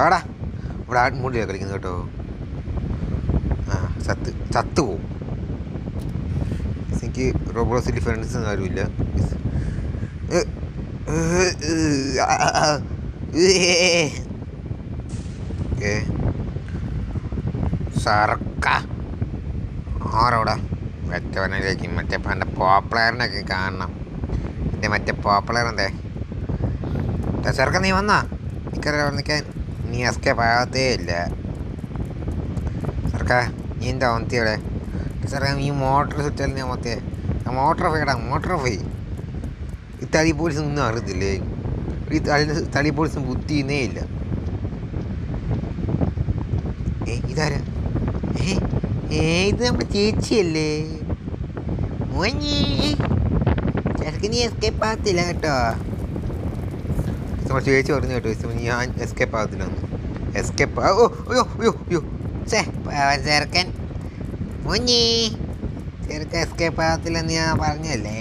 വാടാ ഇവിടെ ആൺമൂടിയാണ് കളിക്കുന്നത് കേട്ടോ. ആ ചത്തു പോവും. എനിക്ക് റോബ്ലോക്സിൽ ഫ്രണ്ട്സും ആരുമില്ല. സർക്ക ആറോടാ മറ്റവനിലേക്ക് മറ്റേ എൻ്റെ പോപ്പുലറിനൊക്കെ കാണണം. എൻ്റെ മറ്റേ പോപ്പുലർ എന്തേ ചെറുക്ക നീ വന്നാ നിൽക്കാൻ നീ എസ്കേപ്പ് ആകത്തേ ഇല്ല. ചെറുക്ക നീ എന്താ വന്നത്തിയുടെ ചെറുക്ക നീ മോട്ടർ സ്വിറ്റാൽ ഞാൻ മത്തേ മോട്ടർ ഫൈടാ മോട്ടർ ഫൈ. ഈ തടി പോലീസ് ഒന്നും അറിയത്തില്ലേ? ഈ തടി പോലീസും ബുദ്ധിയുന്നേ ഇല്ല. ഇതാരാ? ഇത് നമ്മുടെ ചേച്ചിയല്ലേ? ചെറുക്ക് നീ എസ്കേപ്പ് ആകത്തില്ല കേട്ടോ. നമ്മൾ ചേച്ചി പറഞ്ഞു കേട്ടോ ഞാൻ എസ്കേപ്പ് ആകത്തില്ലെന്ന്. എസ്കേപ്പ് ഓ അയ്യോ അയ്യോ അയ്യോ ചെറുക്കൻ മുഞ്ഞി ചെറുക്കൻ എസ്കേപ്പ് ആകത്തില്ലെന്ന് ഞാൻ പറഞ്ഞല്ലേ.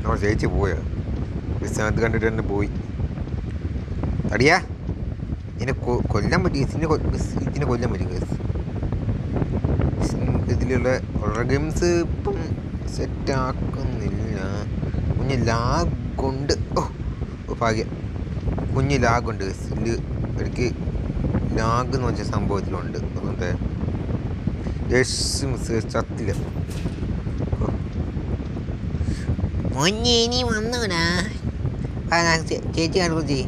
നമ്മൾ ചേച്ചി പോയോ? വിശ്വനാഥ് കണ്ടിട്ട് തന്നെ പോയി. തടിയാ ഇതിനെ കൊല്ലാൻ പറ്റും. ഇതിനെ കൊല്ലാൻ പറ്റും. ഇതിലുള്ള ഗെയിംസ് ഇപ്പം സെറ്റാക്കുന്നില്ല. കുഞ്ഞ് ലാഗുണ്ട്. ഓ ഭാഗ്യം കുഞ്ഞ് ലാഗുണ്ട്. ഇതിൽ എനിക്ക് ലാഗ് എന്ന് വെച്ച സംഭവത്തിലുണ്ട്. അതുകൊണ്ട് ചത്തില്ല. ഇനി വന്നോടാ ചേച്ചി കണ്ടുപിടിച്ചി.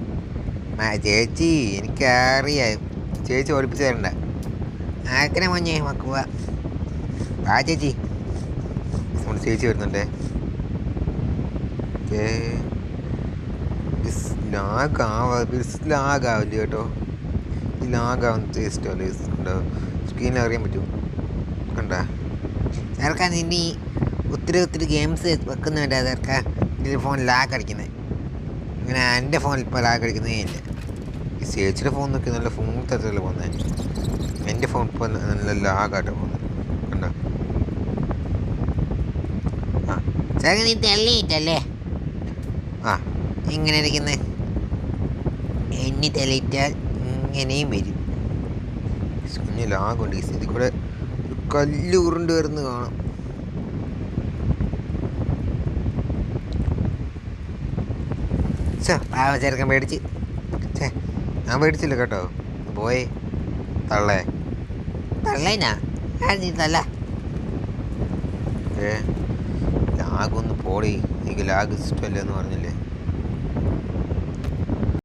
ചേച്ചി എനിക്കറിയാം. ചേച്ചി ഒളിപ്പിച്ച് തരണ്ട. ആക്കനെ മഞ്ഞേ മക്കുക. ആ ചേച്ചി നമ്മുടെ ചേച്ചി വരുന്നുണ്ടേ. ലാഗാവില്ല കേട്ടോ. ഈ ലാഗാവുന്ന ഇഷ്ടമല്ല. സ്ക്രീനിൽ അറിയാൻ പറ്റും. കണ്ടാ ചേർക്കാൻ ഇനി ഒത്തിരി ഗെയിംസ് വെക്കുന്നുണ്ട്. ചേർക്കാൻ ഇതിൽ ഫോൺ ലാഗ് അടിക്കുന്നത്. ഇങ്ങനെ എൻ്റെ ഫോണിൽ ഇപ്പോൾ ലാഗ് അടിക്കുന്നേ ഇല്ല. ഈ ചേച്ചിയുടെ ഫോൺ നോക്കി നല്ല സ്മൂത്ത് ആയിട്ടല്ലേ പോകുന്നത്. എൻ്റെ ഫോൺ ഇപ്പോൾ നല്ല ലാഗായിട്ട് പോകുന്നത്. കണ്ടോ? ആ ചേർക്കാൻ നീ തെളിയിട്ടല്ലേ? ആ ഇങ്ങനെ ഇരിക്കുന്നത് എന്നെ തെളിയിട്ടാൽ ഇങ്ങനെയും വരും. കുഞ്ഞ് ലാഗുണ്ട്. ഇതിൽ കൂടെ ഒരു കല്ല് ഉരുണ്ട് വരുന്ന കാണാം. ചെറുക്കൻ പേടിച്ച് ഞാൻ പേടിച്ചില്ല കേട്ടോ. പോയേ തള്ളേനാ തള്ള. ലാഗൊന്ന് പോടി. എനിക്ക് ലാഗ് ഇഷ്ടമല്ല എന്ന് പറഞ്ഞില്ലേ.